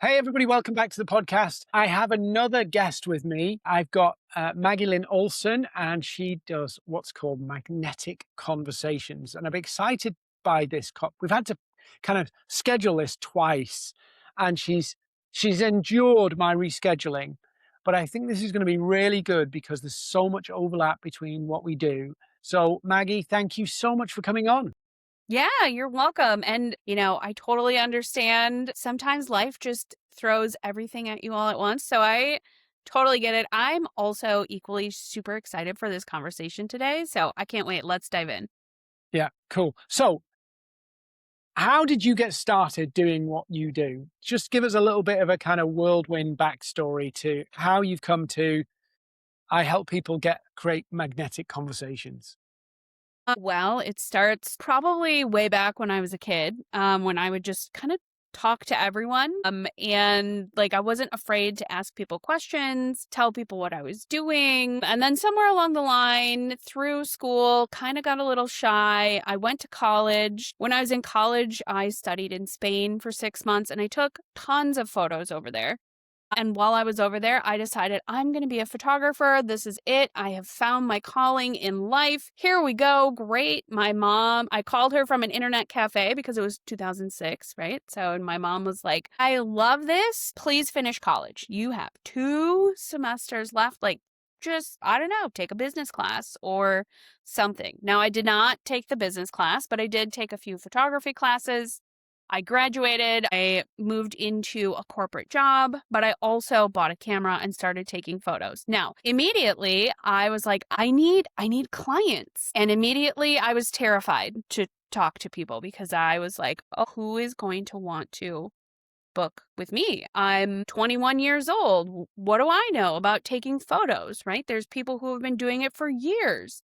Hey, everybody, welcome back to the podcast. I have another guest with me. I've got Maggie Olson, and she does what's called magnetic conversations. And I'm excited by this. We've had to kind of schedule this twice, and she's endured my rescheduling. But I think this is going to be really good because there's so much overlap between what we do. So, Maggie, thank you so much for coming on. Yeah, you're welcome. And, I totally understand. Sometimes life just throws everything at you all at once. So I totally get it. I'm also equally super excited for this conversation today. So I can't wait. Let's dive in. Yeah, cool. So, how did you get started doing what you do? Just give us a little bit of a kind of whirlwind backstory to how you've come to I help people create magnetic conversations. Well, it starts probably way back when I was a kid, when I would just kind of talk to everyone. And like I wasn't afraid to ask people questions, tell people what I was doing. And then somewhere along the line through school, kind of got a little shy. I went to college. When I was in college, I studied in Spain for 6 months and I took tons of photos over there. And while I was over there, I decided I'm going to be a photographer. This is it. I have found my calling in life. Here we go. Great. My mom, I called her from an internet cafe because it was 2006, right? So, and my mom was like, I love this. Please finish college. You have 2 semesters left. Like, just, I don't know, take a business class or something. Now, I did not take the business class, but I did take a few photography classes. I graduated, I moved into a corporate job, but I also bought a camera and started taking photos. Now, immediately I was like, I need clients. And immediately I was terrified to talk to people because I was like, oh, who is going to want to book with me? I'm 21 years old. What do I know about taking photos, right? There's people who have been doing it for years.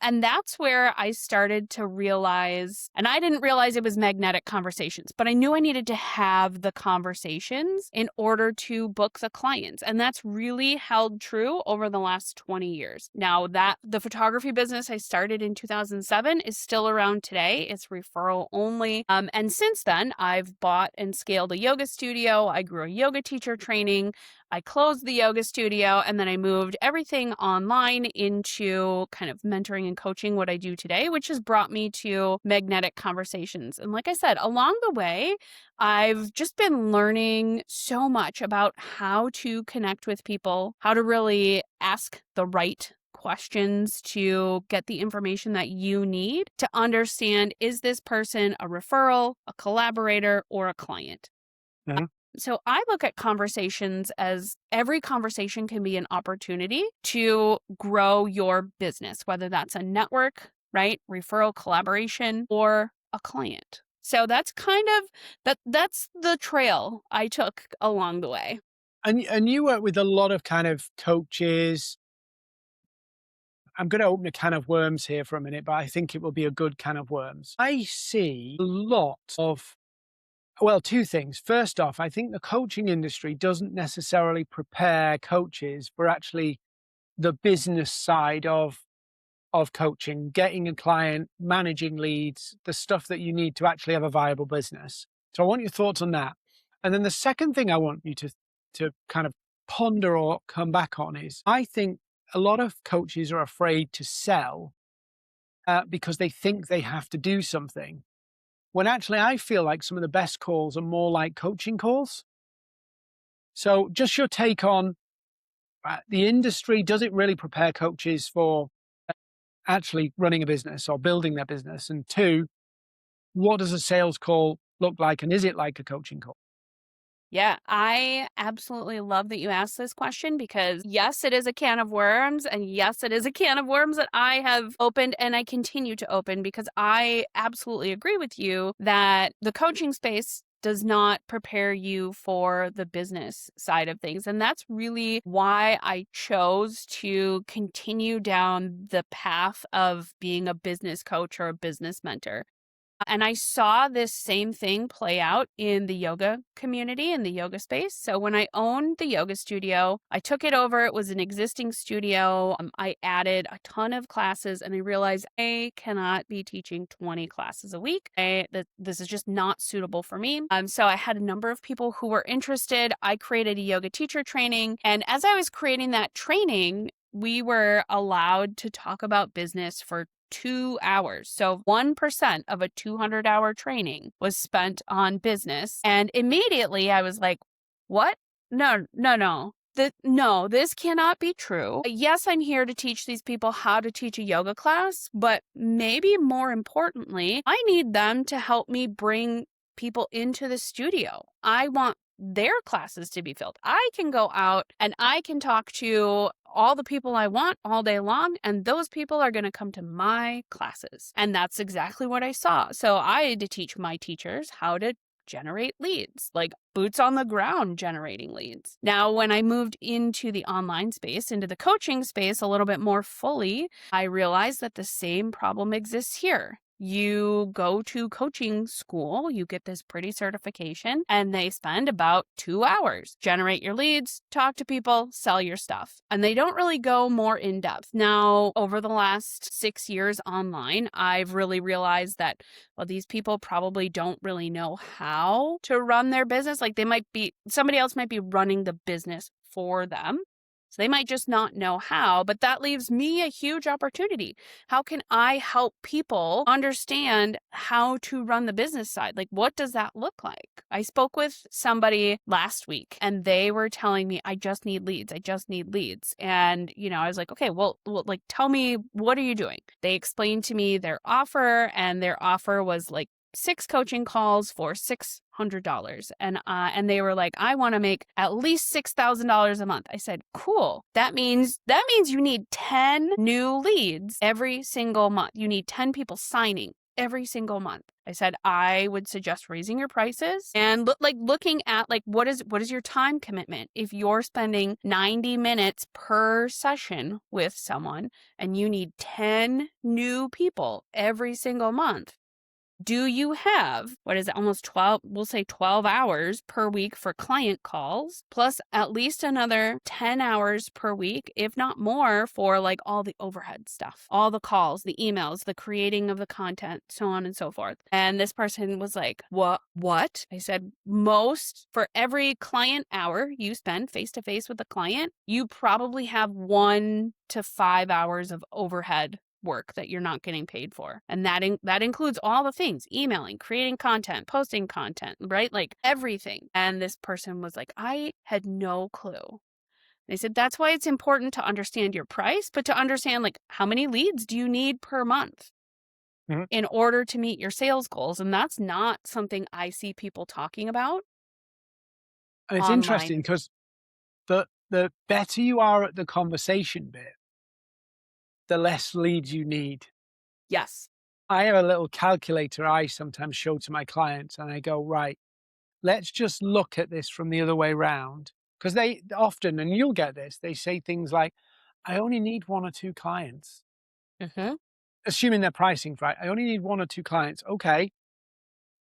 And that's where I started to realize, and I didn't realize it was magnetic conversations, but I knew I needed to have the conversations in order to book the clients. And that's really held true over the last 20 years. Now that the photography business I started in 2007 is still around today. It's referral only. And since then, I've bought and scaled a yoga studio. I grew a yoga teacher training. I closed the yoga studio and then I moved everything online into kind of mentoring and coaching what I do today, which has brought me to magnetic conversations. And like I said, along the way, I've just been learning so much about how to connect with people, how to really ask the right questions to get the information that you need to understand, is this person a referral, a collaborator, or a client? Yeah. So I look at conversations as every conversation can be an opportunity to grow your business, whether that's a network, right? Referral, collaboration, or a client. So that's kind of that's the trail I took along the way. And you work with a lot of kind of coaches. I'm going to open a can of worms here for a minute, but I think it will be a good can of worms. I see a lot of, well, two things. First off, I think the coaching industry doesn't necessarily prepare coaches for actually the business side of coaching, getting a client, managing leads, the stuff that you need to actually have a viable business. So I want your thoughts on that. And then the second thing I want you to kind of ponder or come back on is I think a lot of coaches are afraid to sell because they think they have to do something. When actually I feel like some of the best calls are more like coaching calls. So just your take on the industry, does it really prepare coaches for actually running a business or building their business? And two, what does a sales call look like? And is it like a coaching call? Yeah, I absolutely love that you asked this question because yes, it is a can of worms. And yes, it is a can of worms that I have opened and I continue to open because I absolutely agree with you that the coaching space does not prepare you for the business side of things. And that's really why I chose to continue down the path of being a business coach or a business mentor. And I saw this same thing play out in the yoga community, in the yoga space. So when I owned the yoga studio, I took it over. It was an existing studio. I added a ton of classes and I realized I cannot be teaching 20 classes a week. This is just not suitable for me. So I had a number of people who were interested. I created a yoga teacher training. And as I was creating that training, we were allowed to talk about business for 2 hours. So 1% of a 200-hour training was spent on business. And immediately I was like, what? No, no, no. No, this cannot be true. Yes, I'm here to teach these people how to teach a yoga class, but maybe more importantly, I need them to help me bring people into the studio. I want their classes to be filled. I can go out and I can talk to all the people I want all day long, and those people are going to come to my classes. And that's exactly what I saw. So I had to teach my teachers how to generate leads, like boots on the ground generating leads. Now, when I moved into the online space, into the coaching space a little bit more fully, I realized that the same problem exists here. You go to coaching school, you get this pretty certification, and they spend about 2 hours. Generate your leads, talk to people, sell your stuff. And they don't really go more in depth. Now, over the last 6 years online, I've really realized that, well, these people probably don't really know how to run their business. Like somebody else might be running the business for them. So they might just not know how, but that leaves me a huge opportunity. How can I help people understand how to run the business side? Like, what does that look like? I spoke with somebody last week and they were telling me, I just need leads. I just need leads. And, I was like, okay, well, like, tell me, what are you doing? They explained to me their offer, and their offer was like 6 coaching calls for $600. And they were like, I want to make at least $6,000 a month. I said, cool. That means you need 10 new leads every single month. You need 10 people signing every single month. I said, I would suggest raising your prices and looking at what is your time commitment. If you're spending 90 minutes per session with someone and you need 10 new people every single month, do you have, almost 12, we'll say 12 hours per week for client calls, plus at least another 10 hours per week, if not more, for all the overhead stuff, all the calls, the emails, the creating of the content, so on and so forth. And this person was like, what? I said, for every client hour you spend face-to-face with a client, you probably have 1 to 5 hours of overhead work that you're not getting paid for. And that includes all the things: emailing, creating content, posting content, right? Like everything. And this person was like, I had no clue. They said, that's why it's important to understand your price, but to understand how many leads do you need per month in order to meet your sales goals. And that's not something I see people talking about And it's online. interesting because the better you are at the conversation bit, the less leads you need. Yes. I have a little calculator I sometimes show to my clients, and I go, right, let's just look at this from the other way around. Because they often, and you'll get this, they say things like, I only need 1 or 2 clients, assuming their pricing's right. I only need 1 or 2 clients. Okay.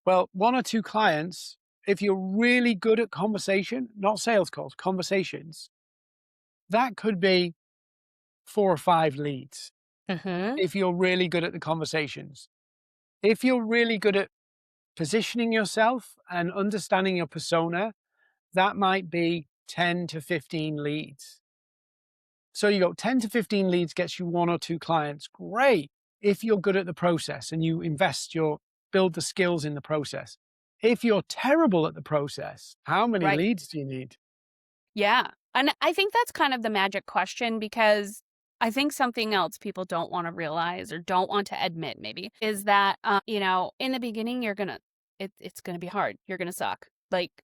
Well, 1 or 2 clients, if you're really good at conversation, not sales calls, conversations, that could be 4 or 5 leads. If you're really good at the conversations. If you're really good at positioning yourself and understanding your persona, that might be 10 to 15 leads. So you go 10 to 15 leads gets you 1 or 2 clients. Great. If you're good at the process and you build the skills in the process. If you're terrible at the process, how many leads do you need? Yeah. And I think that's kind of the magic question, because I think something else people don't want to realize or don't want to admit maybe is that, in the beginning, it's going to be hard. You're going to suck.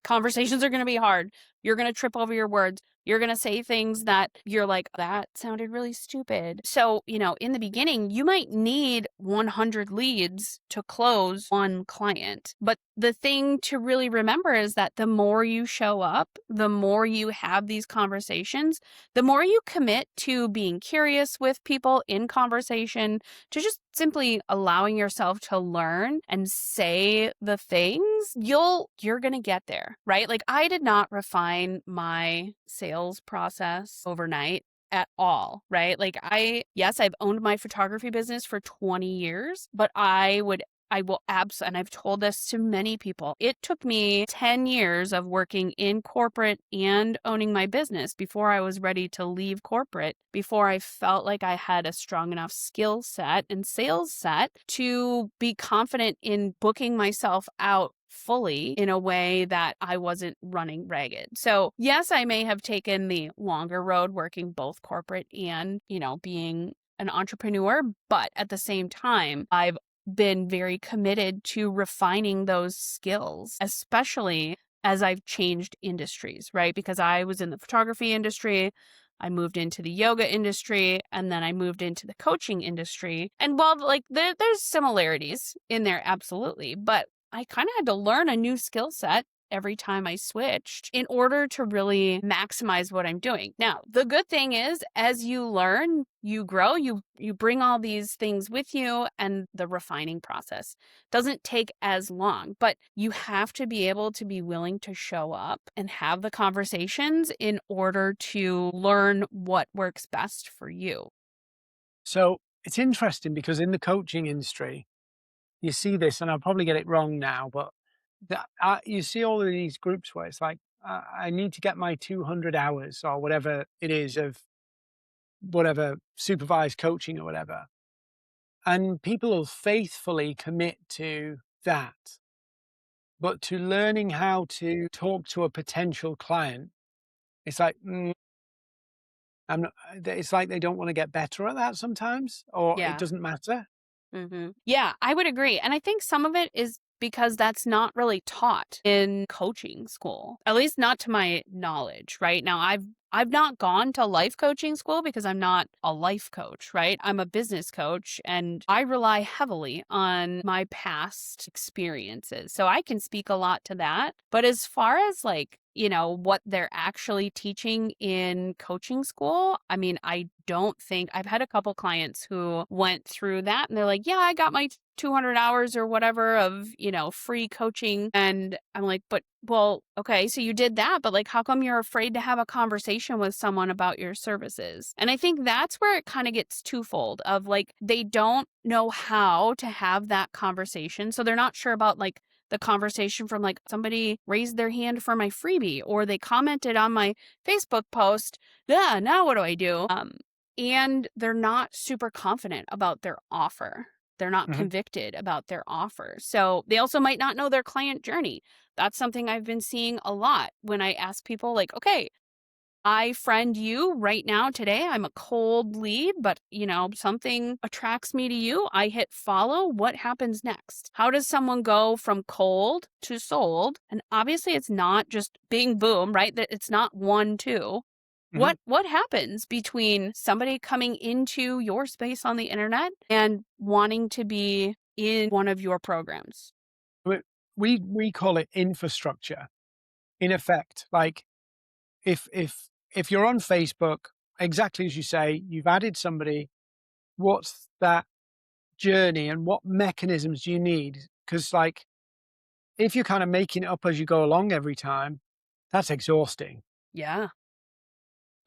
Conversations are going to be hard. You're going to trip over your words. You're going to say things that you're like, that sounded really stupid. So, in the beginning, you might need 100 leads to close one client. But the thing to really remember is that the more you show up, the more you have these conversations, the more you commit to being curious with people in conversation, to just simply allowing yourself to learn and say the things, you're going to get there, right? Like, I did not refine my sales process overnight at all, right? Like, yes, I've owned my photography business for 20 years, but I will absolutely, and I've told this to many people, it took me 10 years of working in corporate and owning my business before I was ready to leave corporate, before I felt like I had a strong enough skill set and sales set to be confident in booking myself out fully in a way that I wasn't running ragged. So yes, I may have taken the longer road working both corporate and, being an entrepreneur, but at the same time, I've been very committed to refining those skills, especially as I've changed industries, right? Because I was in the photography industry, I moved into the yoga industry, and then I moved into the coaching industry. And while there's similarities in there, absolutely, but I kind of had to learn a new skill set every time I switched in order to really maximize what I'm doing. Now, the good thing is, as you learn, you grow, you bring all these things with you, and the refining process doesn't take as long, but you have to be able to be willing to show up and have the conversations in order to learn what works best for you. So it's interesting because in the coaching industry, you see this, and I'll probably get it wrong now, but you see all of these groups where it's like, I need to get my 200 hours or whatever it is of whatever supervised coaching or whatever. And people will faithfully commit to that. But to learning how to talk to a potential client, it's like, it's like they don't want to get better at that sometimes, or it Yeah. doesn't matter. Yeah, I would agree. And I think some of it is because that's not really taught in coaching school, at least not to my knowledge, right? Now, I've not gone to life coaching school because I'm not a life coach, right? I'm a business coach and I rely heavily on my past experiences. So I can speak a lot to that. But as far as what they're actually teaching in coaching school, I mean, I don't think I've had a couple clients who went through that and they're like, yeah, I got my 200 hours or whatever of, free coaching. And I'm like, well, okay, so you did that, but how come you're afraid to have a conversation with someone about your services? And I think that's where it kind of gets twofold of they don't know how to have that conversation. So they're not sure about the conversation from somebody raised their hand for my freebie or they commented on my Facebook post. Yeah, now what do I do? And they're not super confident about their offer. They're not Mhm. convicted about their offer. So they also might not know their client journey. That's something I've been seeing a lot when I ask people okay, I friend you right now today. I'm a cold lead, but something attracts me to you. I hit follow. What happens next? How does someone go from cold to sold? And obviously it's not just bing boom, right? That it's not 1, 2. Mhm. What happens between somebody coming into your space on the internet and wanting to be in one of your programs? We we call it infrastructure, in effect. Like, if you're on Facebook, exactly as you say, you've added somebody, what's that journey and what mechanisms do you need? Because, if you're kind of making it up as you go along every time, that's exhausting. Yeah,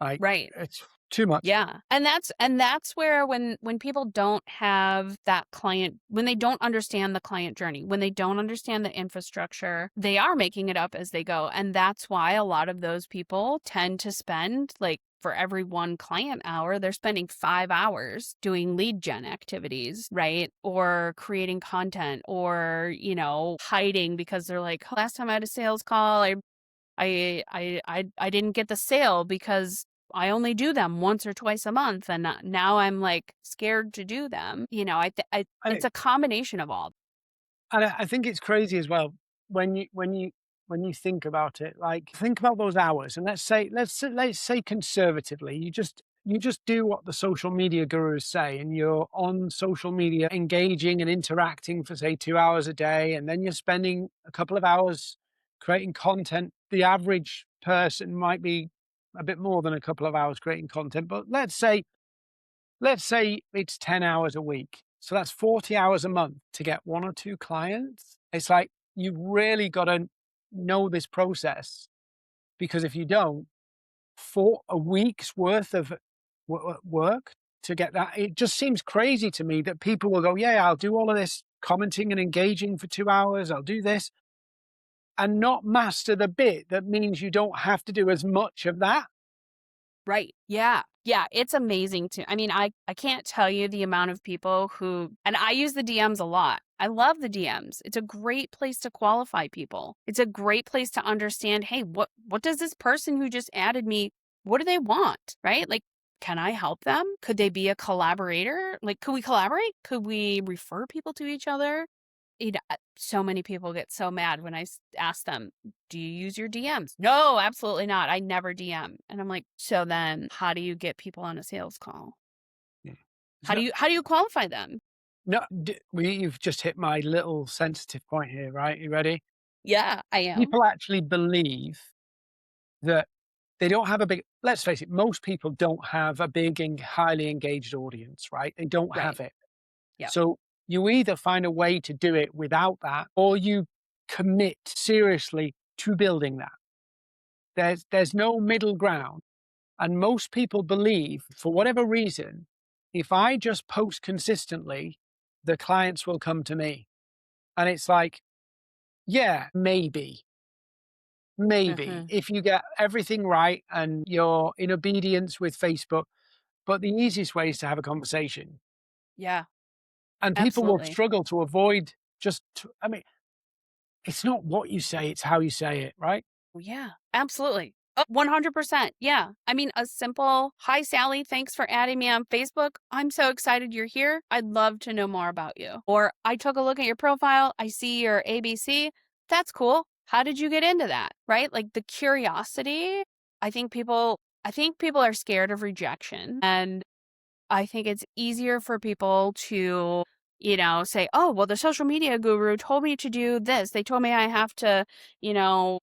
Like, right. it's too much. Yeah. And that's where when people don't have that client, when they don't understand the client journey, when they don't understand the infrastructure, they are making it up as they go. And that's why a lot of those people tend to spend for every one client hour, they're spending 5 hours doing lead gen activities, right? Or creating content or, hiding because they're like, last time I had a sales call, I didn't get the sale because I only do them once or twice a month, and now I'm scared to do them. And It's it, a combination of all. and I think it's crazy as well when you when you think about it. Like, think about those hours, and let's say conservatively, you just do what the social media gurus say, and you're on social media engaging and interacting for say 2 hours a day, and then you're spending a couple of hours creating content. The average person might be a bit more than a couple of hours creating content, but let's say it's 10 hours a week. So that's 40 hours a month to get one or two clients. It's like you've really got to know this process, because if you don't, for a week's worth of work to get that, it just seems crazy to me that people will go, yeah, I'll do all of this commenting and engaging for 2 hours. I'll do this and not master the bit that means you don't have to do as much of that. Right. Yeah. Yeah. It's amazing to, I mean, I can't tell you the amount of people who, and I use the DMs a lot. I love the DMs. It's a great place to qualify people. It's a great place to understand, hey, what does this person who just added me, what do they want? Right? Like, can I help them? Could they be a collaborator? Like, could we collaborate? Could we refer people to each other? So many people get so mad when I ask them, do you use your DMs? No, absolutely not. I never DM. And I'm like, so then how do you get people on a sales call? Yeah. How do you qualify them? No, you've just hit my little sensitive point here, right? You ready? Yeah, I am. People actually believe that they don't have a big, let's face it, most people don't have a big and highly engaged audience, right? They don't Right. have it. Yeah. So you either find a way to do it without that, or you commit seriously to building that. There's no middle ground. And most people believe, for whatever reason, if I just post consistently, the clients will come to me. And it's like, yeah, maybe. Maybe Hmm. if you get everything right and you're in obedience with Facebook, but the easiest way is to have a conversation. Yeah, And people will absolutely. struggle to avoid I mean, it's not what you say, it's how you say it, right? Yeah, absolutely. Oh, 100%. Yeah. I mean, a simple, hi, Sally, thanks for adding me on Facebook. I'm so excited you're here. I'd love to know more about you. Or I took a look at your profile. I see your ABC. That's cool. How did you get into that? Right? Like the curiosity. I think people are scared of rejection. And I think it's easier for people to, say, oh, well, the social media guru told me to do this. They told me I have to,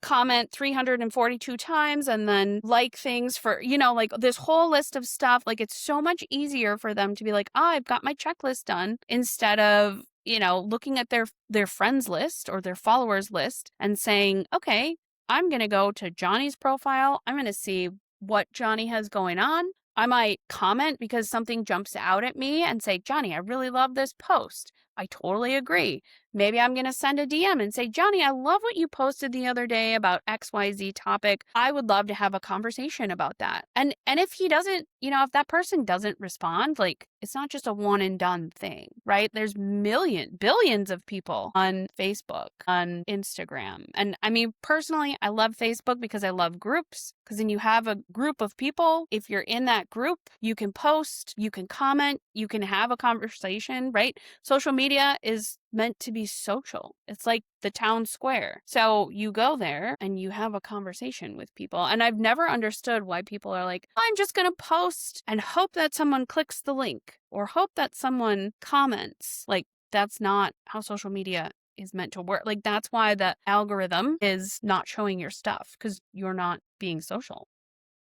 comment 342 times and then like things for, like this whole list of stuff. Like it's so much easier for them to be like, oh, I've got my checklist done instead of, looking at their friends list or their followers list and saying, okay, I'm going to go to Johnny's profile. I'm going to see what Johnny has going on. I might comment because something jumps out at me and say, Johnny, I really love this post. I totally agree. Maybe I'm going to send a DM and say, Johnny, I love what you posted the other day about XYZ topic. I would love to have a conversation about that. And if he doesn't, if that person doesn't respond, like it's not just a one and done thing, right? There's billions of people on Facebook, on Instagram. And I mean, personally, I love Facebook because I love groups, because then you have a group of people. If you're in that group, you can post, you can comment, you can have a conversation, right? Social media is meant to be social. It's like the town square. So you go there and you have a conversation with people. And I've never understood why people are like, I'm just going to post and hope that someone clicks the link or hope that someone comments. Like, that's not how social media is meant to work. Like, that's why the algorithm is not showing your stuff, because you're not being social.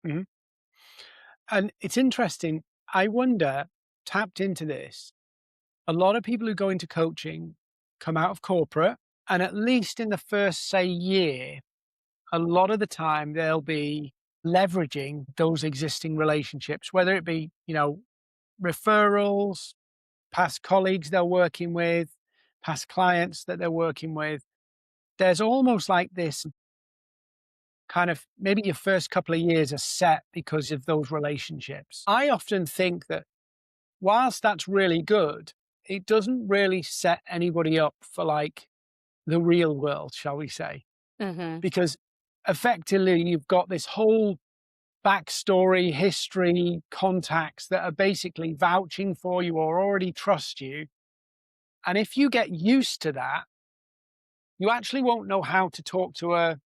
Mhm. And it's interesting. I wonder, tapped into this, a lot of people who go into coaching come out of corporate, and at least in the first, say, year, a lot of the time they'll be leveraging those existing relationships, whether it be, referrals, past colleagues they're working with, past clients that they're working with. There's almost like this kind of, maybe your first couple of years are set because of those relationships. I often think that whilst that's really good, it doesn't really set anybody up for like the real world, shall we say? Mm-hmm. Because effectively you've got this whole backstory, history, contacts that are basically vouching for you or already trust you. And if you get used to that, you actually won't know how to talk to a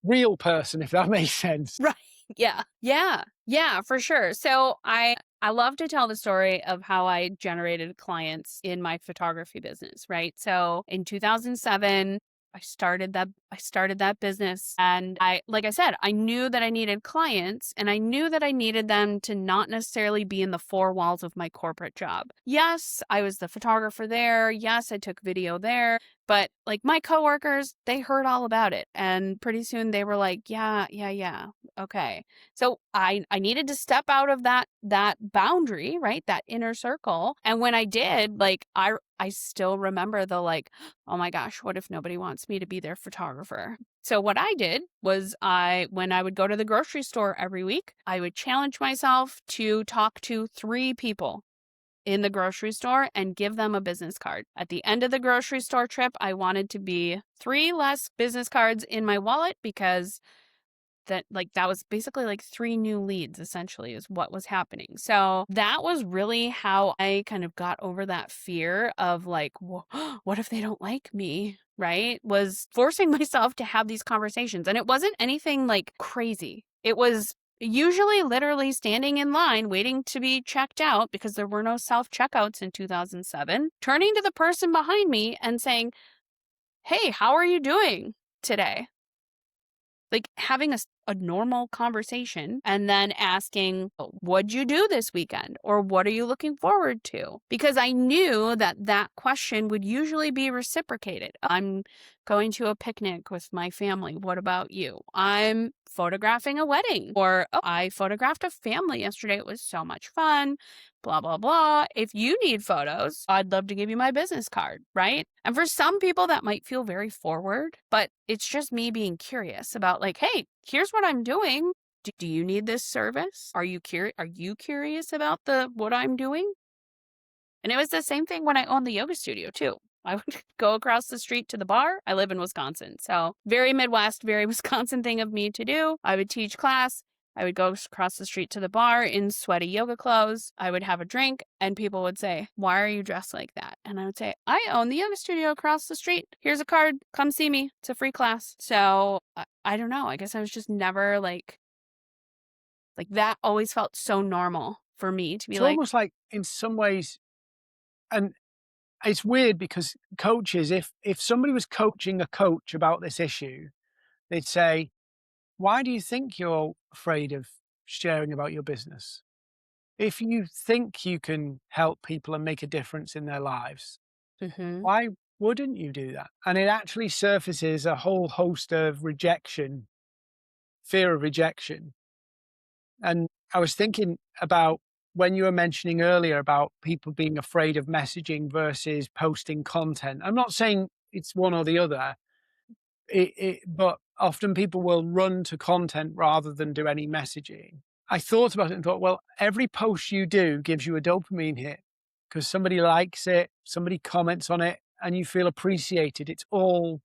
real person, if that makes sense. Right. Yeah. Yeah. Yeah, for sure. So I love to tell the story of how I generated clients in my photography business, right? So in 2007, I started that business, and I like I said, I knew that I needed clients, and I knew that I needed them to not necessarily be in the four walls of my corporate job. Yes, I was the photographer there. Yes, I took video there. But like my coworkers, they heard all about it. And pretty soon they were like, yeah, yeah, yeah. Okay. So I needed to step out of that boundary, right? That inner circle. And when I did, like I still remember the like, oh my gosh, what if nobody wants me to be their photographer? So what I did was when I would go to the grocery store every week, I would challenge myself to talk to 3 people in the grocery store and give them a business card. At the end of the grocery store trip, I wanted to be 3 less business cards in my wallet because that was basically like 3 new leads essentially is what was happening. So that was really how I kind of got over that fear of like, what if they don't like me? Right? Was forcing myself to have these conversations. And it wasn't anything like crazy. It was usually literally standing in line waiting to be checked out because there were no self checkouts in 2007, turning to the person behind me and saying, "Hey, how are you doing today?" Like having a normal conversation and then asking, what'd you do this weekend? Or what are you looking forward to? Because I knew that that question would usually be reciprocated. I'm going to a picnic with my family. What about you? I'm photographing a wedding. Or, oh, I photographed a family yesterday. It was so much fun. Blah, blah, blah. If you need photos, I'd love to give you my business card, right? And for some people, that might feel very forward, but it's just me being curious about like, hey, here's what I'm doing. Do you need this service? Are you curious about what I'm doing? And it was the same thing when I owned the yoga studio too. I would go across the street to the bar. I live in Wisconsin. So very Midwest, very Wisconsin thing of me to do. I would teach class. I would go across the street to the bar in sweaty yoga clothes. I would have a drink and people would say, "Why are you dressed like that?" And I would say, "I own the yoga studio across the street. Here's a card. Come see me. It's a free class." So I don't know. I guess I was just never like that always felt so normal for me to be It's like, almost like in some ways, and it's weird because coaches, if somebody was coaching a coach about this issue, they'd say, "Why do you think you're afraid of sharing about your business? If you think you can help people and make a difference in their lives, mm-hmm. why wouldn't you do that?" And it actually surfaces a whole host of rejection, fear of rejection. And I was thinking about when you were mentioning earlier about people being afraid of messaging versus posting content. I'm not saying it's one or the other, but often people will run to content rather than do any messaging. I thought about it and thought, well, every post you do gives you a dopamine hit because somebody likes it, somebody comments on it, and you feel appreciated. It's all,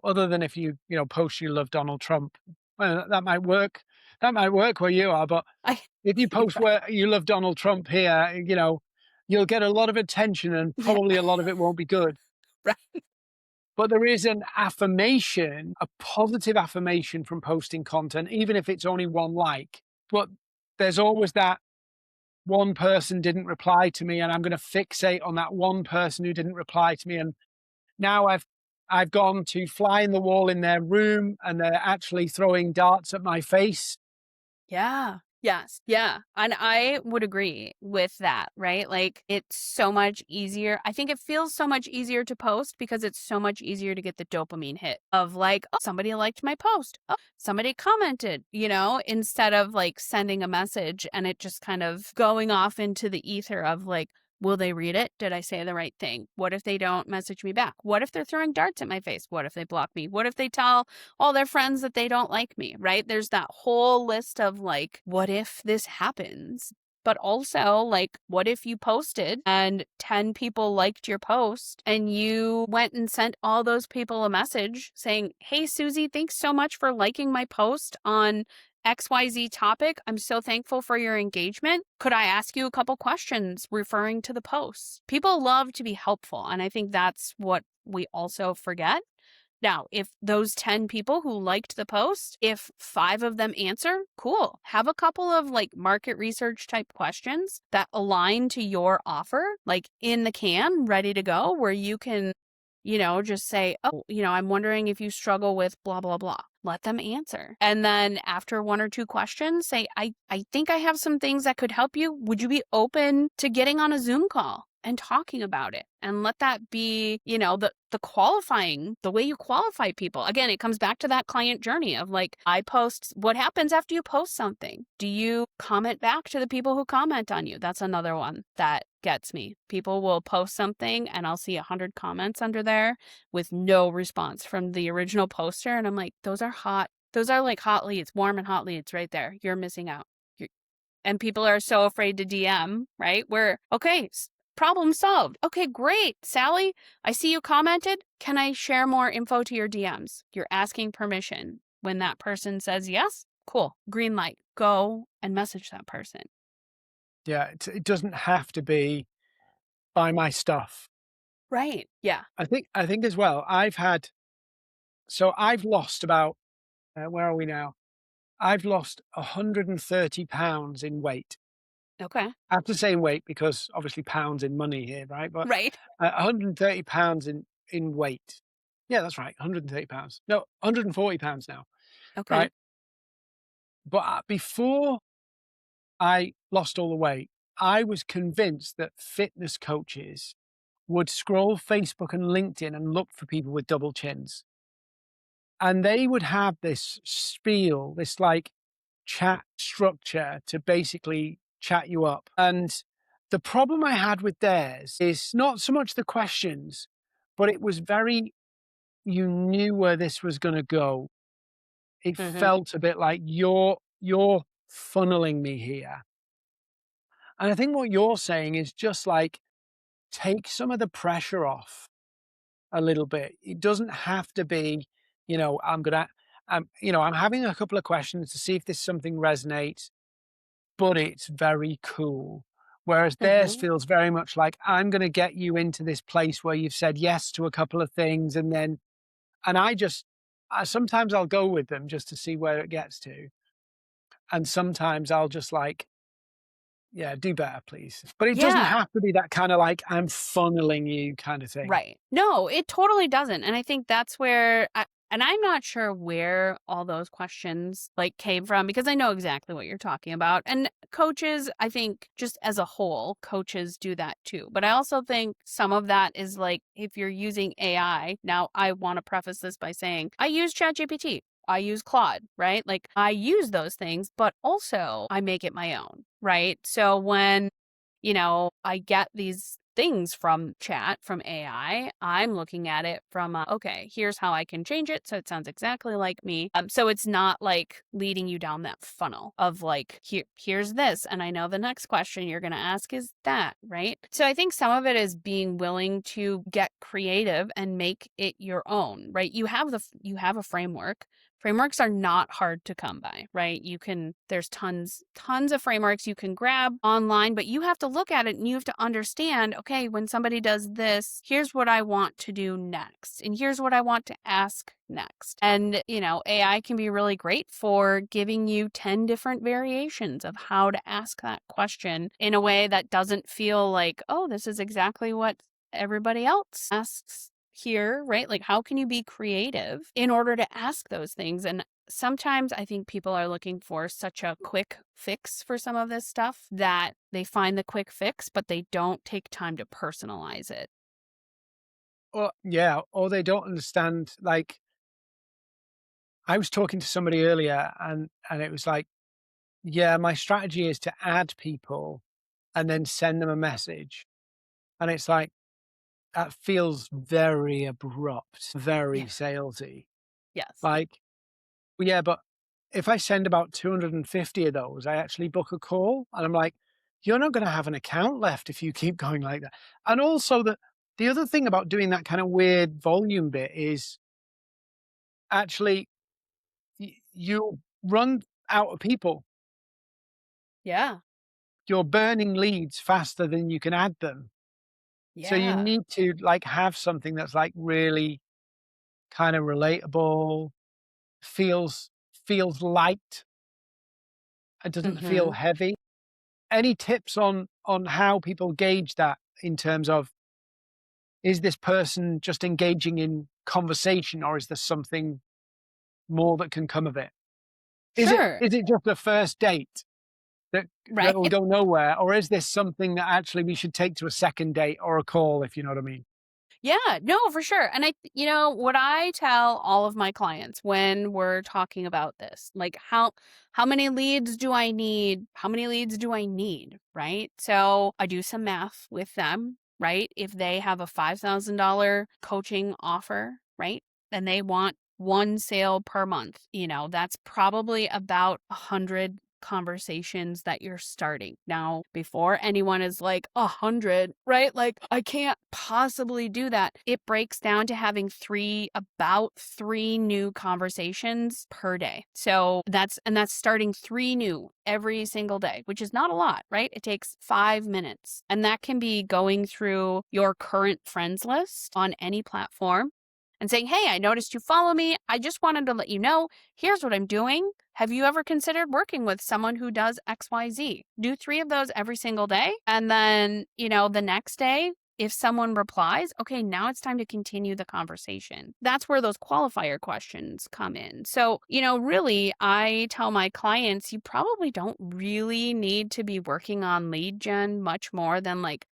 other than if you post you love Donald Trump. Well, that might work. That might work where you are, but I if you you're post right. where you love Donald Trump here, you'll get a lot of attention and Yeah. probably a lot of it won't be good. Right. But there is an affirmation, a positive affirmation from posting content, even if it's only one like. But there's always that one person didn't reply to me, and I'm going to fixate on that one person who didn't reply to me. And now I've gone to fly in the wall in their room, and they're actually throwing darts at my face. Yeah. Yes. Yeah. And I would agree with that, right? Like it's so much easier. I think it feels so much easier to post because it's so much easier to get the dopamine hit of like, oh, somebody liked my post. Oh, somebody commented, instead of like sending a message and it just kind of going off into the ether of like, will they read it? Did I say the right thing? What if they don't message me back? What if they're throwing darts at my face? What if they block me? What if they tell all their friends that they don't like me, right? There's that whole list of like, what if this happens? But also, like, what if you posted and 10 people liked your post and you went and sent all those people a message saying, "Hey, Susie, thanks so much for liking my post on XYZ topic. I'm so thankful for your engagement. Could I ask you a couple questions referring to the post?" People love to be helpful. And I think that's what we also forget Now, if those 10 people who liked the post, if 5 of them answer, cool. Have a couple of like market research type questions that align to your offer, like in the can, ready to go, where you can, just say, oh, I'm wondering if you struggle with blah, blah, blah. Let them answer. And then after 1 or 2 questions, say, I think I have some things that could help you. Would you be open to getting on a Zoom call and talking about it? And let that be, the qualifying, the way you qualify people. Again, it comes back to that client journey of like, I post, what happens after you post something? Do you comment back to the people who comment on you? That's another one that gets me. People will post something and I'll see 100 comments under there with no response from the original poster. And I'm like, those are hot. Those are like hot leads, warm and hot leads right there. You're missing out. And people are so afraid to DM, right? Where, okay, problem solved. Okay, great. Sally, I see you commented. Can I share more info to your DMs? You're asking permission. When that person says yes, cool. Green light. Go and message that person. Yeah, it doesn't have to be buy my stuff. Right. Yeah. I think as well, I've lost about, where are we now? I've lost 130 pounds in weight. Okay. I have to say in weight because obviously pounds in money here, right? But Right. 130 pounds in weight. Yeah, that's right. 130 pounds. No, 140 pounds now, Okay. right? But before I lost all the weight, I was convinced that fitness coaches would scroll Facebook and LinkedIn and look for people with double chins. And they would have this spiel, this like chat structure to basically chat you up. And the problem I had with theirs is not so much the questions, but it was very, you knew where this was going to go. It Mm-hmm. felt a bit like you're funneling me here. And I think what you're saying is just like take some of the pressure off a little bit. It doesn't have to be, I'm having a couple of questions to see if this something resonates, but it's very cool. Whereas theirs Mm-hmm. feels very much like I'm going to get you into this place where you've said yes to a couple of things, and sometimes I'll go with them just to see where it gets to, and sometimes I'll just like, yeah, do better, please. But it doesn't Yeah. have to be that kind of like I'm funneling you kind of thing. Right. No, it totally doesn't. And I think that's where and I'm not sure where all those questions like came from because I know exactly what you're talking about. And coaches, I think just as a whole, coaches do that too. But I also think some of that is like if you're using AI. Now, I want to preface this by saying I use ChatGPT. I use Claude, right? Like I use those things, but also I make it my own, right? So when I get these things from chat, from AI. I'm looking at it from, okay, here's how I can change it so it sounds exactly like me. So it's not like leading you down that funnel of like, here's this. And I know the next question you're going to ask is that, right? So I think some of it is being willing to get creative and make it your own, right? You have a framework. Frameworks are not hard to come by, right? There's tons of frameworks you can grab online, but you have to look at it and you have to understand, okay, when somebody does this, here's what I want to do next. And here's what I want to ask next. And, AI can be really great for giving you 10 different variations of how to ask that question in a way that doesn't feel like, oh, this is exactly what everybody else asks here, right? Like, how can you be creative in order to ask those things? And sometimes I think people are looking for such a quick fix for some of this stuff that they find the quick fix, but they don't take time to personalize it. Or yeah, or they don't understand. Like I was talking to somebody earlier, and it was like, yeah, my strategy is to add people and then send them a message, and it's like that feels very abrupt, very Yeah. salesy. Yes. Like, well, yeah, but if I send about 250 of those, I actually book a call, and I'm like, you're not going to have an account left if you keep going like that. And also the other thing about doing that kind of weird volume bit is actually you run out of people. Yeah. You're burning leads faster than you can add them. So you Yeah. need to like have something that's like really kind of relatable, feels feels light. It doesn't feel Mhm. heavy. Any tips on how people gauge that in terms of, is this person just engaging in conversation, or is there something more that can come of it? Sure. Is it just a first date that Right. will go nowhere, or is this something that actually we should take to a second date or a call, if you know what I mean? Yeah, no, for sure. And what I tell all of my clients when we're talking about this, like how many leads do I need? How many leads do I need, right? So, I do some math with them, right? If they have a $5,000 coaching offer, right? And they want one sale per month, that's probably about 100 conversations that you're starting. Now, before anyone is like 100, right? Like, I can't possibly do that. It breaks down to having about three new conversations per day. So that's starting three new every single day, which is not a lot, right? It takes 5 minutes. And that can be going through your current friends list on any platform and saying, hey, I noticed you follow me. I just wanted to let you know, here's what I'm doing. Have you ever considered working with someone who does XYZ? Do three of those every single day. And then, the next day, if someone replies, okay, now it's time to continue the conversation. That's where those qualifier questions come in. So, really, I tell my clients, you probably don't really need to be working on lead gen much more than like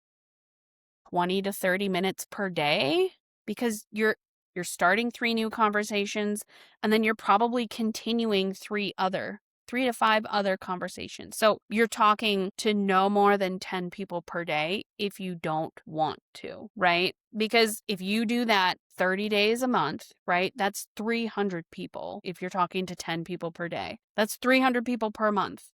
20 to 30 minutes per day, because you're starting three new conversations, and then you're probably continuing three to five other conversations. So you're talking to no more than 10 people per day if you don't want to, right? Because if you do that 30 days a month, right, that's 300 people. If you're talking to 10 people per day, that's 300 people per month.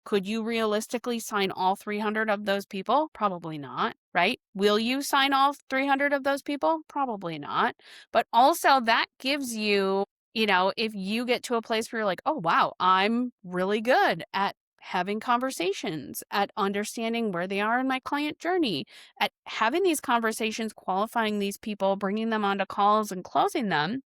Could you realistically sign all 300 of those people? Probably not, right? Will you sign all 300 of those people? Probably not. But also, that gives you, if you get to a place where you're like, oh, wow, I'm really good at having conversations, at understanding where they are in my client journey, at having these conversations, qualifying these people, bringing them onto calls and closing them.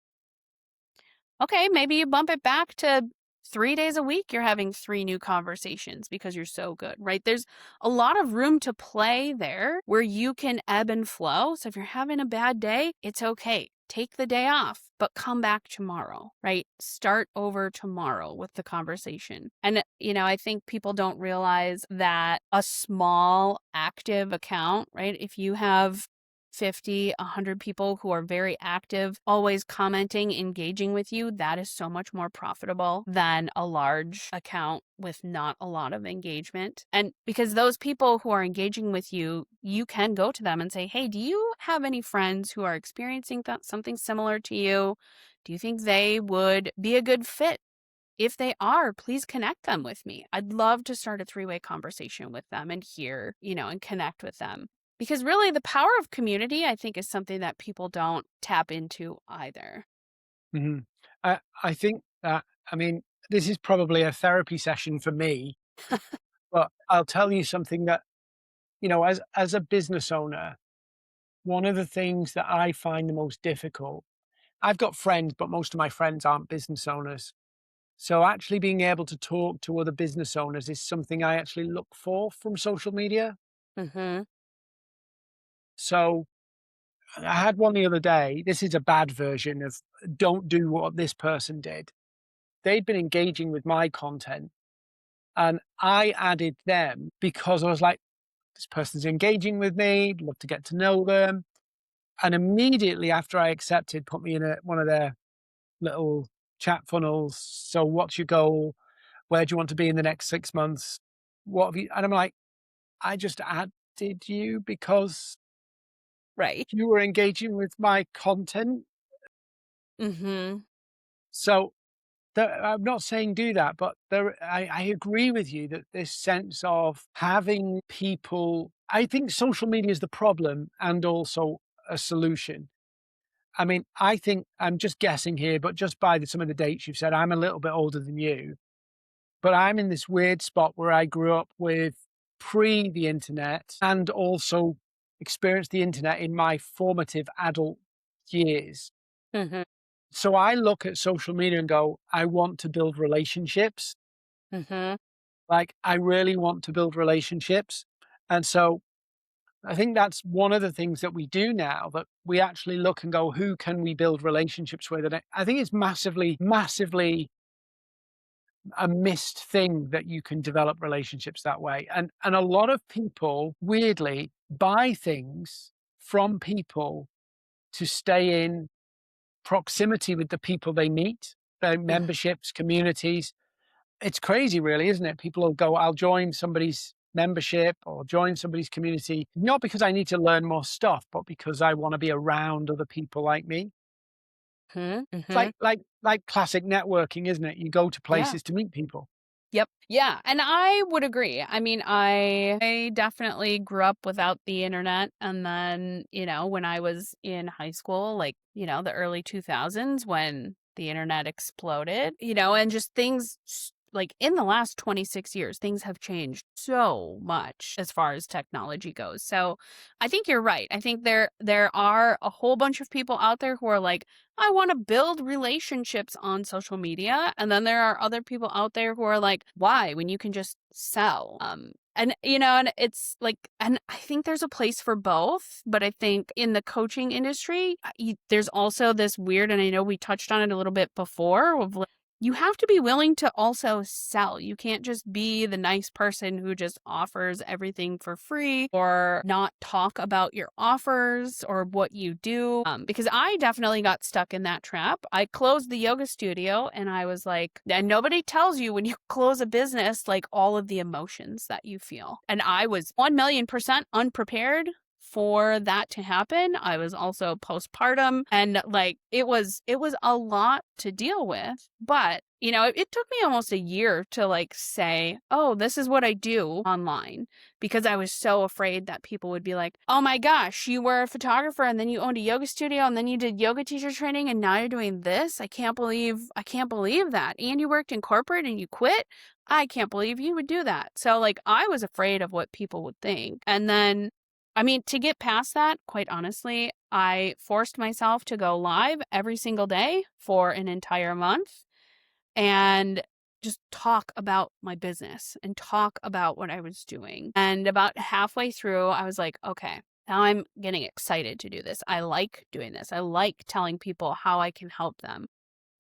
Okay, maybe you bump it back to 3 days a week. You're having three new conversations because you're so good, right? There's a lot of room to play there where you can ebb and flow. So if you're having a bad day, it's okay. Take the day off, but come back tomorrow, right? Start over tomorrow with the conversation. And, I think people don't realize that a small active account, right? If you have 50, 100 people who are very active, always commenting, engaging with you, that is so much more profitable than a large account with not a lot of engagement. And because those people who are engaging with you, you can go to them and say, hey, do you have any friends who are experiencing something similar to you? Do you think they would be a good fit? If they are, please connect them with me. I'd love to start a three-way conversation with them and hear, and connect with them. Because really, the power of community, I think, is something that people don't tap into either. Mhm. I think that, I mean, this is probably a therapy session for me, but I'll tell you something that, as a business owner, one of the things that I find the most difficult, I've got friends, but most of my friends aren't business owners. So actually being able to talk to other business owners is something I actually look for from social media. Mhm. So I had one the other day. This is a bad version of don't do what this person did. They'd been engaging with my content, and I added them because I was like, this person's engaging with me, I'd love to get to know them. And immediately after I accepted, put me in one of their little chat funnels. So what's your goal? Where do you want to be in the next 6 months? What have you? And I'm like, I just added you because Right. you were engaging with my content. Mhm. So I'm not saying do that, but I agree with you that this sense of having people, I think social media is the problem and also a solution. I mean, I think I'm just guessing here, but just by some of the dates you've said, I'm a little bit older than you, but I'm in this weird spot where I grew up with pre the internet and also experienced the internet in my formative adult years. Mhm. So I look at social media and go, I want to build relationships. Mhm. Like, I really want to build relationships. And so I think that's one of the things that we do now, that we actually look and go, who can we build relationships with? And I think it's massively, massively a missed thing that you can develop relationships that way. And a lot of people weirdly buy things from people to stay in proximity with the people they meet, their Mm. memberships, communities. It's crazy, really, isn't it? People will go, I'll join somebody's membership or join somebody's community, not because I need to learn more stuff, but because I want to be around other people like me. Mhm. It's Mhm. like classic networking, isn't it? You go to Yeah. places to meet people. Yep. Yeah, and I would agree. I mean, I definitely grew up without the internet, and then, when I was in high school, like, the early 2000s when the internet exploded, and just like in the last 26 years, things have changed so much as far as technology goes. So, I think you're right. I think there are a whole bunch of people out there who are like, I want to build relationships on social media. And then there are other people out there who are like, why? When you can just sell. And it's like, and I think there's a place for both. But I think in the coaching industry, there's also this weird, and I know we touched on it a little bit before, of like, you have to be willing to also sell. You can't just be the nice person who just offers everything for free or not talk about your offers or what you do. Because I definitely got stuck in that trap. I closed the yoga studio and I was like, and nobody tells you when you close a business, like all of the emotions that you feel. And I was 1,000,000% unprepared for that to happen. I was also postpartum, and like it was a lot to deal with. But it took me almost a year to like say, oh, this is what I do online, because I was so afraid that people would be like, oh my gosh, you were a photographer and then you owned a yoga studio and then you did yoga teacher training and now you're doing this. I can't believe that. And you worked in corporate and you quit. I can't believe you would do that. So like I was afraid of what people would think. And then, I mean, to get past that, quite honestly, I forced myself to go live every single day for an entire month and just talk about my business and talk about what I was doing. And about halfway through, I was like, okay, now I'm getting excited to do this. I like doing this. I like telling people how I can help them.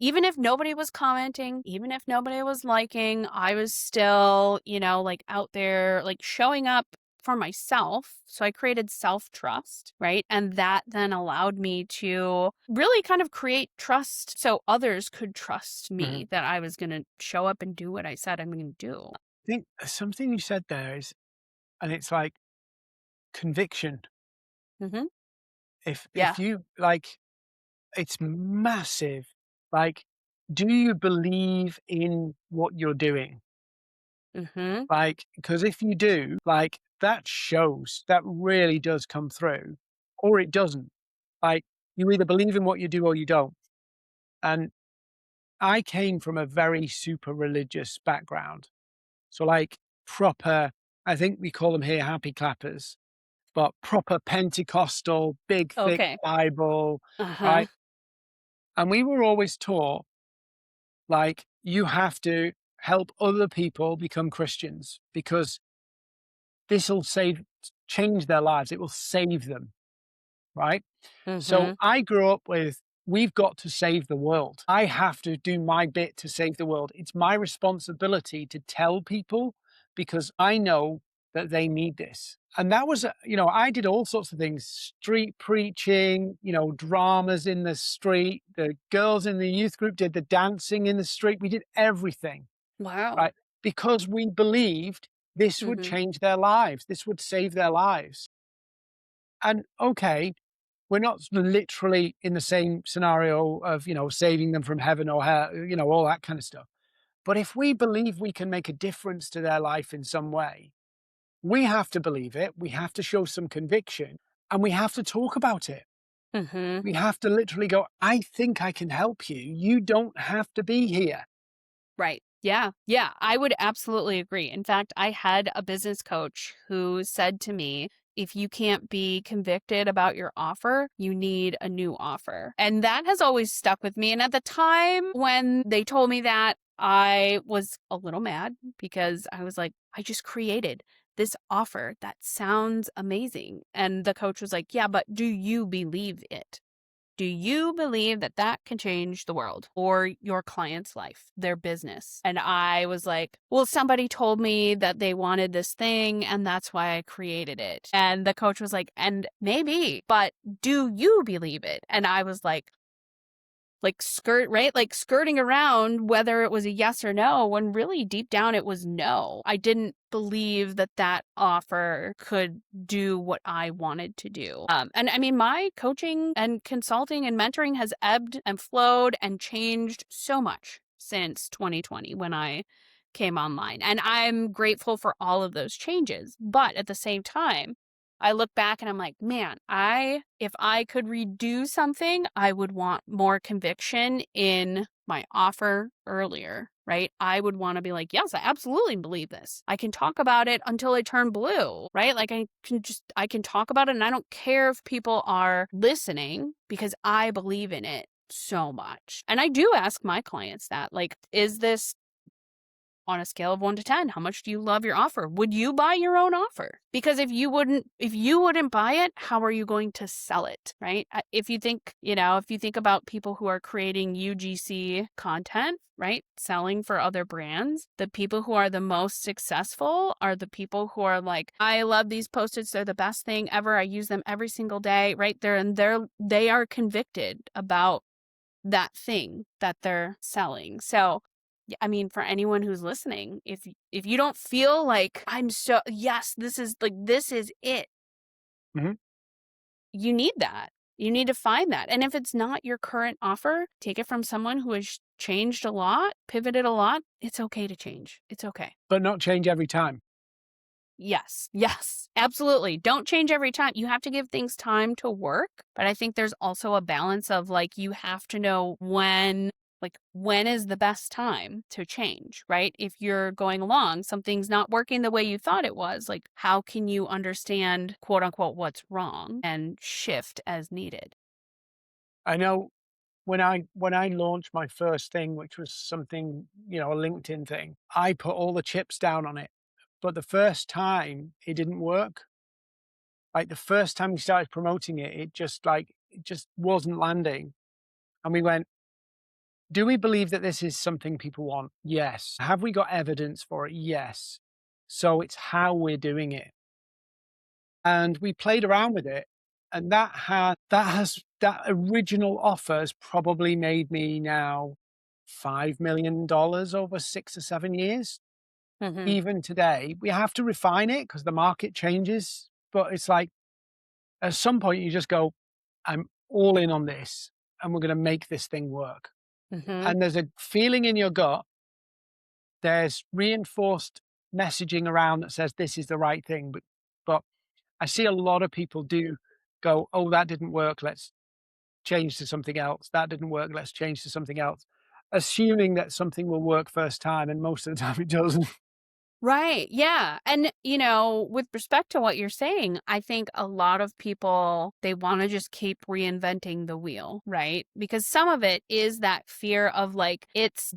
Even if nobody was commenting, even if nobody was liking, I was still, like out there, like showing up for myself. So I created self trust, right? And that then allowed me to really kind of create trust so others could trust Mhm. me that I was going to show up and do what I said I'm going to do. I think something you said there is, and it's like conviction. Hmm. If Yeah. you like, it's massive. Like, do you believe in what you're doing? Hmm. Like, because if you do, like, that shows, that really does come through, or it doesn't. Like, you either believe in what you do or you don't. And I came from a very super religious background. So, like, proper, I think we call them here happy clappers, but proper Pentecostal, big, thick Okay. Bible, Uh huh. right? And we were always taught, like, you have to help other people become Christians because this will change their lives. It will save them, right? So Hmm. I grew up with, we've got to save the world. I have to do my bit to save the world. It's my responsibility to tell people because I know that they need this. And that was, I did all sorts of things, street preaching, dramas in the street. The girls in the youth group did the dancing in the street. We did everything, Wow. right? Because we believed this would Hmm. change their lives. This would save their lives. And okay, we're not literally in the same scenario of, saving them from heaven or hell, all that kind of stuff. But if we believe we can make a difference to their life in some way, we have to believe it. We have to show some conviction and we have to talk about it. Hmm. We have to literally go, I think I can help you. You don't have to be here. Right. Yeah. Yeah. I would absolutely agree. In fact, I had a business coach who said to me, if you can't be convicted about your offer, you need a new offer. And that has always stuck with me. And at the time when they told me that, I was a little mad because I was like, I just created this offer that sounds amazing. And the coach was like, yeah, but do you believe it? Do you believe that that can change the world or your client's life, their business? And I was like, well, somebody told me that they wanted this thing and that's why I created it. And the coach was like, and maybe, but do you believe it? And I was like skirting around whether it was a yes or no, when really deep down it was no. I didn't believe that that offer could do what I wanted to do. And I mean, my coaching and consulting and mentoring has ebbed and flowed and changed so much since 2020 when I came online. And I'm grateful for all of those changes. But at the same time, I look back and I'm like, man, if I could redo something, I would want more conviction in my offer earlier, right? I would want to be like, yes, I absolutely believe this. I can talk about it until I turn blue, right? Like I can talk about it and I don't care if people are listening because I believe in it so much. And I do ask my clients that, like, is this on a scale of 1 to 10, how much do you love your offer? Would you buy your own offer? Because if you wouldn't buy it, how are you going to sell it, right? If you think about people who are creating UGC content, right? Selling for other brands, the people who are the most successful are the people who are like, I love these Post-its. They're the best thing ever. I use them every single day, right? They are convicted about that thing that they're selling. So I mean, for anyone who's listening, if you don't feel like yes, this is it, Mhm. you need that. You need to find that. And if it's not your current offer, take it from someone who has changed a lot, pivoted a lot. It's okay to change. It's okay. But not change every time. Yes, absolutely. Don't change every time. You have to give things time to work. But I think there's also a balance of like, you have to know when is the best time to change, right? If you're going along, something's not working the way you thought it was, like, how can you understand, quote unquote, what's wrong and shift as needed? I know when I launched my first thing, which was something, a LinkedIn thing, I put all the chips down on it. But the first time it didn't work. Like the first time we started promoting it, it just wasn't landing. And we went, do we believe that this is something people want? Yes. Have we got evidence for it? Yes. So it's how we're doing it. And we played around with it. And that original offer has probably made me now $5 million over 6 or 7 years. Mm-hmm. Even today, we have to refine it because the market changes. But it's like at some point you just go, I'm all in on this and we're going to make this thing work. Mm-hmm. And there's a feeling in your gut, there's reinforced messaging around that says this is the right thing. But I see a lot of people do go, oh, that didn't work. Let's change to something else. That didn't work. Let's change to something else. Assuming that something will work first time. And most of the time it doesn't. Right. Yeah. And, with respect to what you're saying, I think a lot of people, they want to just keep reinventing the wheel, right? Because some of it is that fear of like, it's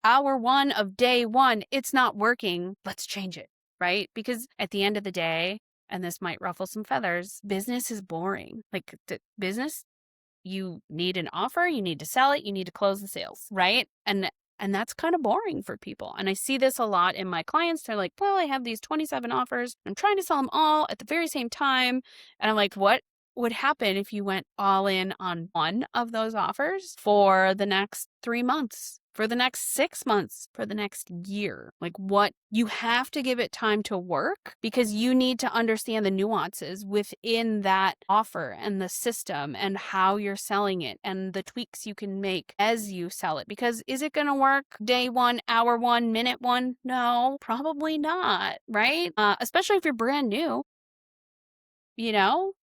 hour one of day one, it's not working. Let's change it, right? Because at the end of the day, and this might ruffle some feathers, business is boring. Like business, you need an offer, you need to sell it, you need to close the sales, right? And that's kind of boring for people. And I see this a lot in my clients. They're like, well, I have these 27 offers. I'm trying to sell them all at the very same time. And I'm like, what would happen if you went all in on one of those offers for the next 3 months, for the next 6 months, for the next year? Like, what you have to give it time to work because you need to understand the nuances within that offer and the system and how you're selling it and the tweaks you can make as you sell it. Because is it going to work day one, hour one, minute one? No, probably not, right? Especially if you're brand new.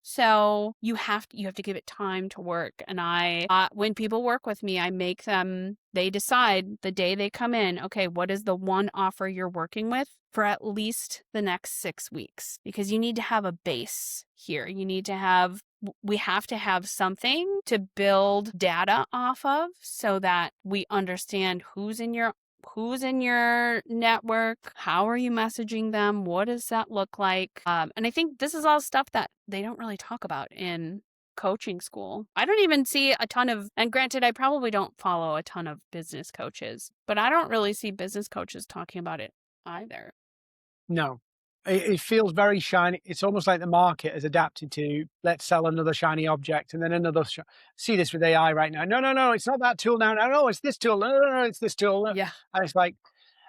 So you have to give it time to work. And when people work with me, I make them, they decide the day they come in, okay, what is the one offer you're working with for at least the next 6 weeks? Because you need to have a base here. We have to have something to build data off of so that we understand who's in your network, how are you messaging them, what does that look like? And I think this is all stuff that they don't really talk about in coaching school. I don't even see a ton of, and granted, I probably don't follow a ton of business coaches, but I don't really see business coaches talking about it either. No. It feels very shiny. It's almost like the market has adapted to, let's sell another shiny object and then another see this with AI right now. No, no, no, it's not that tool now. No, no, it's this tool. No, no, no, it's this tool. No. Yeah. And it's like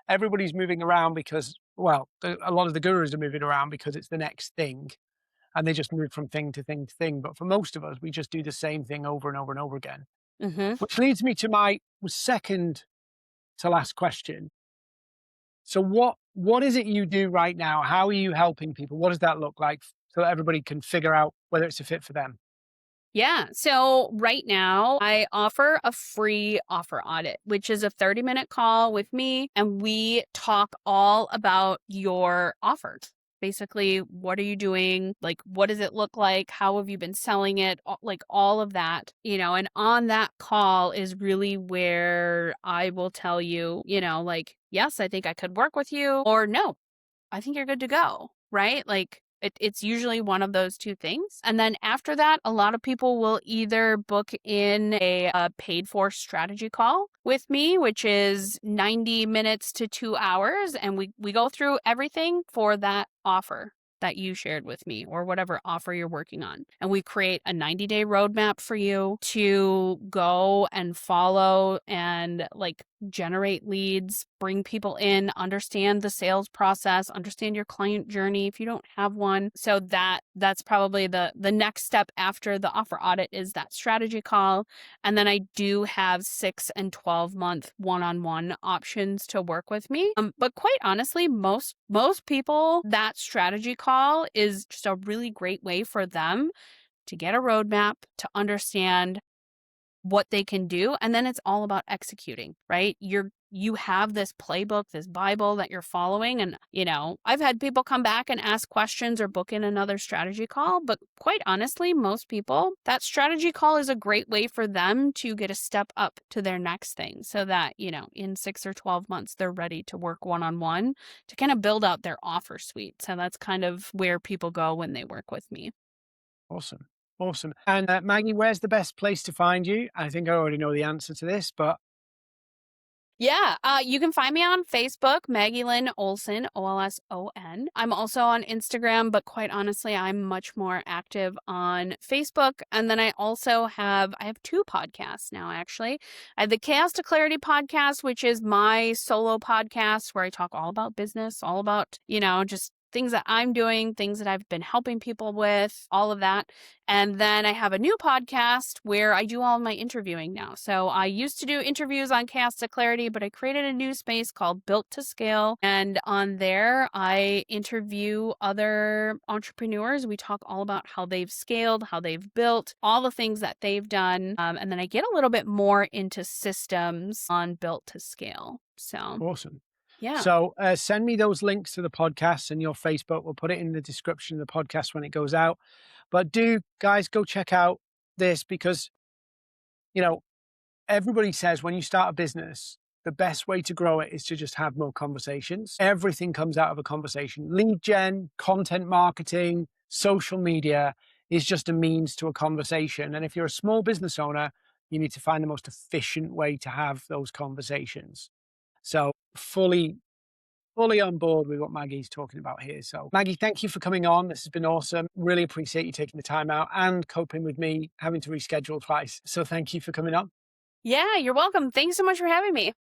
everybody's moving around because, well, a lot of the gurus are moving around because it's the next thing, and they just move from thing to thing to thing. But for most of us, we just do the same thing over and over and over again. Hmm. Which leads me to my second to last question. So what is it you do right now? How are you helping people? What does that look like so that everybody can figure out whether it's a fit for them? Yeah. So right now, I offer a free offer audit, which is a 30-minute call with me, and we talk all about your offers. Basically, what are you doing? Like, what does it look like? How have you been selling it? Like, all of that, and on that call is really where I will tell you, like, yes, I think I could work with you, or no, I think you're good to go, right? Like it's usually one of those two things. And then after that, a lot of people will either book in a paid for strategy call with me, which is 90 minutes to 2 hours. And we go through everything for that offer that you shared with me or whatever offer you're working on. And we create a 90-day roadmap for you to go and follow and like generate leads, bring people in, understand the sales process, understand your client journey if you don't have one. So that's probably the next step after the offer audit is that strategy call. And then I do have 6 and 12 month one-on-one options to work with me. But quite honestly, most people, that strategy call is just a really great way for them to get a roadmap, to understand what they can do. And then it's all about executing, right? You have this playbook, this Bible that you're following. And, I've had people come back and ask questions or book in another strategy call. But quite honestly, most people, that strategy call is a great way for them to get a step up to their next thing so that, in 6 or 12 months, they're ready to work one-on-one to kind of build out their offer suite. So that's kind of where people go when they work with me. Awesome. Awesome. And Maggie, where's the best place to find you? I think I already know the answer to this, but Yeah, you can find me on Facebook, Maggie Lynn Olson, Olson. I'm also on Instagram, but quite honestly, I'm much more active on Facebook. And then I have two podcasts now, actually. I have the Chaos to Clarity podcast, which is my solo podcast where I talk all about business, all about, just things that I'm doing, things that I've been helping people with, all of that. And then I have a new podcast where I do all of my interviewing now. So I used to do interviews on Chaos to Clarity, but I created a new space called Built to Scale. And on there, I interview other entrepreneurs. We talk all about how they've scaled, how they've built, all the things that they've done. And then I get a little bit more into systems on Built to Scale. So, awesome. yeah. So send me those links to the podcast and your Facebook. We'll put it in the description of the podcast when it goes out. But do, guys, go check out this because, you know, everybody says when you start a business, the best way to grow it is to just have more conversations. Everything comes out of a conversation. Lead gen, content marketing, social media is just a means to a conversation. And if you're a small business owner, you need to find the most efficient way to have those conversations. So fully on board with what Maggie's talking about here. So Maggie, thank you for coming on. This has been awesome. Really appreciate you taking the time out and coping with me having to reschedule twice. So thank you for coming on. Yeah, you're welcome. Thanks so much for having me.